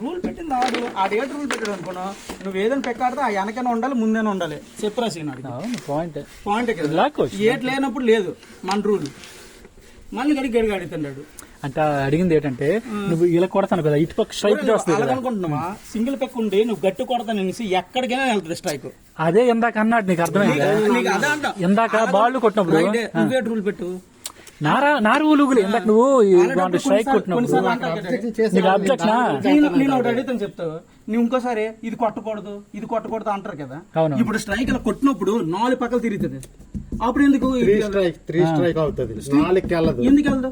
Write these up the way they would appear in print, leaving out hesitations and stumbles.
Rule పెట్టింది ఆడేటి rule పెట్టాడు అనుకున్నా, నువ్వు ఏదైనా పెక్కాడితే ఆ వెనకైనా ఉండాలి ముందేనా ఉండాలి. చెప్పరా సీనాడు పాయింట్ ఏటి లేనప్పుడు లేదు మన రూల్. మళ్ళీ గడికి అడుగుతున్నాడు అంటే అడిగింది ఏంటంటే నువ్వు ఇలా కొడతాను కదా ఇటు పక్క స్ట్రైక్ వస్తుంది అనుకుంటున్నావా, సింగిల్ పెక్ ఉండి నువ్వు గట్టి కొడతాను అనేసి ఎక్కడికైనా వెళ్తుంది స్ట్రైక్. అదే ఇందాక అన్నాడు, నీకు అర్థమైంది. ఇందాక బాల్ కొట్టినప్పుడు నువ్వే రూల్ పెట్టు. నా రూల్ ఇందాక నువ్వు స్ట్రైక్ కొట్టినప్పుడు నేను ఒకటి అడుగుతాను చెప్తావు, నువ్వు ఇంకోసారి ఇది కొట్టకూడదు అంటారు కదా. ఇప్పుడు స్ట్రైక్ ఇలా కొట్టినప్పుడు 4 పక్కలు తిరుగుతుంది, అప్పుడు ఎందుకు 3 స్ట్రైక్ అవుతుంది, 4కి వెళ్ళదు. ఎందుకు వెళ్ళదు?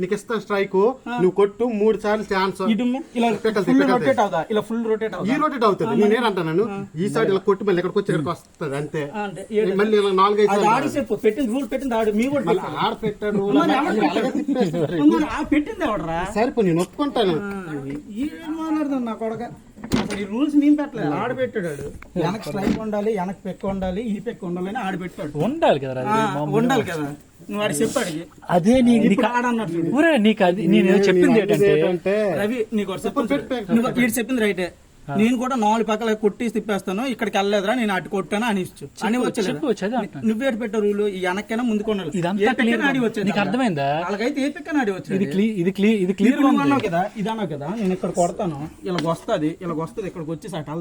నీకు ఇస్తాను స్ట్రైక్, నువ్వు కొట్టు 3 సార్లు ఛాన్స్ రొటేట్ అవుతా, ఇలా ఫుల్ రొటేట్ ఈ రొటేట్ అవుతుంది. నేనేంటాను ఈ సైడ్ ఇలా కొట్టు మళ్ళీ ఎక్కడికి వచ్చి ఇక్కడికి వస్తుంది అంతే. మళ్ళీ 4-5 ఆడి చెప్పు పెట్టింది రూల్ పెట్టింది ఆడు, మీ కూడా ఆడ పెట్టాడు పెట్టింది ఎవడరా. సరిపో నేను ఒప్పుకుంటాను. ఏం మాట్లాడుతాను నా కొడక, అసలు ఈ రూల్స్ నేను పెట్టలేదు, ఆడ పెట్టాడు. వెనక్కి స్ట్రైక్ ఉండాలి, వెనక్కి పెక్క ఉండాలి, ఈ పెక్క ఉండాలి అని ఆడ పెట్టాడు. ఉండాలి కదా నువ్వు వాడికి చెప్పాడు. అదే నీకు అది నేను చెప్పింది ఏంటంటే రవి నీకు చెప్పింది రైటే. నేను కూడా 4 పక్కల కొట్టి తిప్పేస్తాను, ఇక్కడికి వెళ్ళలేదురా నేను అటు కొట్టాను అని ఇచ్చు అని వచ్చలేదు. నువ్వేటి పెట్టే రూల్ ఈ వెనక్కైనా ముందుకొండాలి. నీకు అర్థమైందా? వాళ్ళకైతే ఏ పెక్క నాడి వచ్చేది. ఇది క్లియర్ అన్నావు కదా, ఇది అన్నావు కదా, నేను ఇక్కడ కొడతాను, ఇలాగ వస్తుంది ఇక్కడికి వచ్చేసి అటు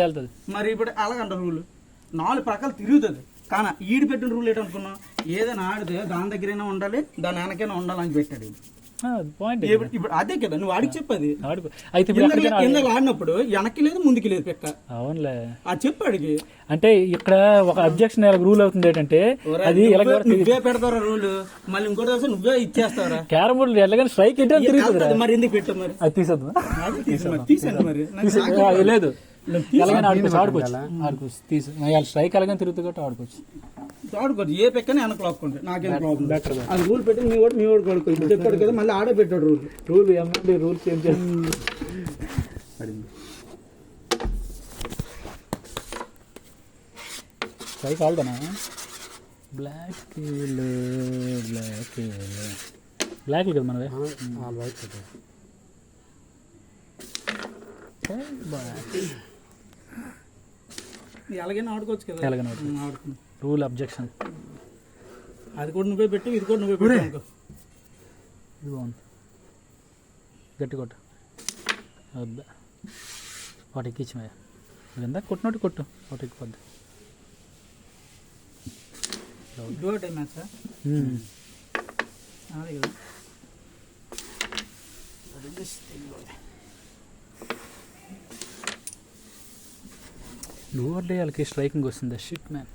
వెళ్తుంది. మరి ఇప్పుడు అలాగంట రూల్ 4 పక్కలు తిరుగుతుంది. కానీ ఈడు పెట్టిన రూల్ ఏంటనుకున్నా, ఏదైనా ఆడితే దాని దగ్గరైనా ఉండాలి, దాని వెనకైనా ఉండాలని పెట్టాడు. ఇప్పుడు అదే కదా నువ్వు ఆడికి చెప్పది. ఆడినప్పుడు వెనక్కి లేదు ముందుకి లేదు పెక్క. అవునులే అది చెప్పాడికి. అంటే ఇక్కడ ఒక అబ్జెక్షన్ రూల్ అవుతుంది ఏంటంటే, అది నువ్వే పెడతారా రూల్, మళ్ళీ ఇంకోటి తెలుసు నువ్వే ఇచ్చేస్తారా. క్యారమ్ బోర్డు ఎలాగని స్ట్రైక్ తిరుగుతుంది. మరి ఎందుకు పెట్టావు? మరి అది తీసద్దు మరి లేదు, ఆడుకోవచ్చు. స్ట్రైక్ ఎలాగని తిరుగుతుంది కాబట్టి ఆడుకోవచ్చు. ఏ పెక్కనే వెనక లాక్కుంటే నాకేం ప్రాబ్లం. అది రూల్ పెట్టి మీ వాడు కొడుకు ఇప్పుడు చెప్పాడు కదా, మళ్ళీ ఆడే పెట్టాడు రూల్ ఏమంటే రూల్స్ ఏం చేస్తుంది. స్ట్రైక్ ఆల్దానా బ్లాక్ కదా మనదే. ఎలాగైనా ఆడుకోవచ్చు కదా. ఎలాగైనా ఆడుకున్నాం. Rule objection. అది కూడా నువ్వే పెట్టు, ఇది కూడా నువ్వే పెట్టు. ఇది బాగుంది, గట్టి కొట్టు. వద్దా వాటి ఎక్కించమయ్యా, ఎంత కొట్టినట్టు కొట్టు, వాటి ఎక్కిపోద్ది. లోవర్ డే వాళ్ళకి స్ట్రైకింగ్ వస్తుంది. Shit man.